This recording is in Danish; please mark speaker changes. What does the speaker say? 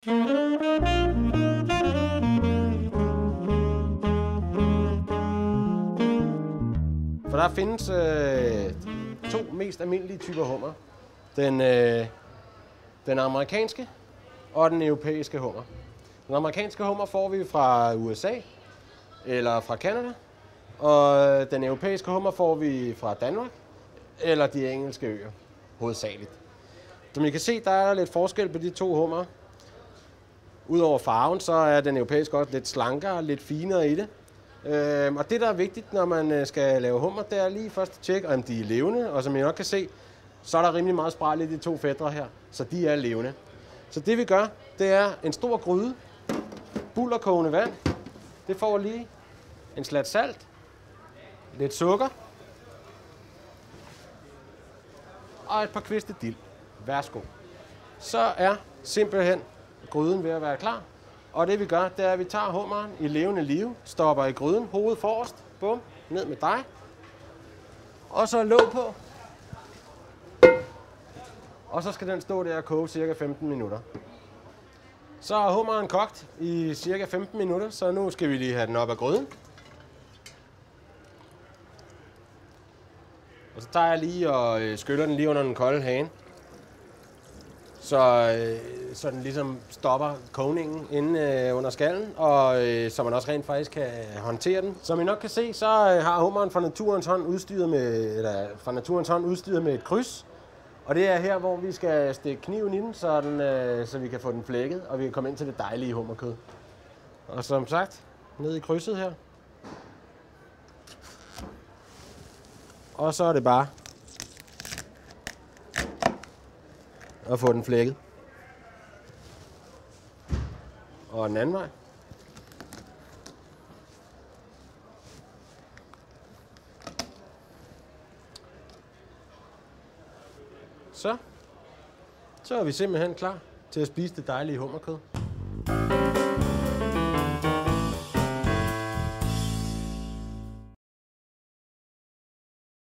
Speaker 1: For der findes to mest almindelige typer hummer. Den amerikanske og den europæiske hummer. Den amerikanske hummer får vi fra USA eller fra Canada, og den europæiske hummer får vi fra Danmark eller de engelske øer, hovedsageligt. Som I kan se, der er lidt forskel på de to hummer. Udover farven, så er den europæiske også lidt slankere og lidt finere i det. Og det, der er vigtigt, når man skal lave hummer, det er lige først at tjekke, om de er levende. Og som I nok kan se, så er der rimelig meget spræl i de to fætre her, så de er levende. Så det vi gør, det er en stor gryde, bulderkogende vand. Det får lige en slat salt, lidt sukker og et par kviste dild. Værsgo. Så er simpelthen gryden ved at være klar. Og det vi gør, det er, at vi tager hummeren i levende live, stopper i gryden, hovedet forrest, bum, ned med dig. Og så låg på. Og så skal den stå der og koge cirka 15 minutter. Så er hummeren kogt i cirka 15 minutter, så nu skal vi lige have den op af gryden. Og så tager jeg lige og skyller den lige under den kolde hane. Så den ligesom stopper kogningen inde under skallen, og så man også rent faktisk kan håndtere den. Som I nok kan se, så har hummeren fra naturens hånd udstyret med et kryds. Og det er her, hvor vi skal stikke kniven i den, så vi kan få den flækket, og vi kan komme ind til det dejlige hummerkød. Og som sagt, ned i krydset her. Og så er det bare at få den flækket. Og den anden vej. Så er vi simpelthen klar til at spise det dejlige hummerkød.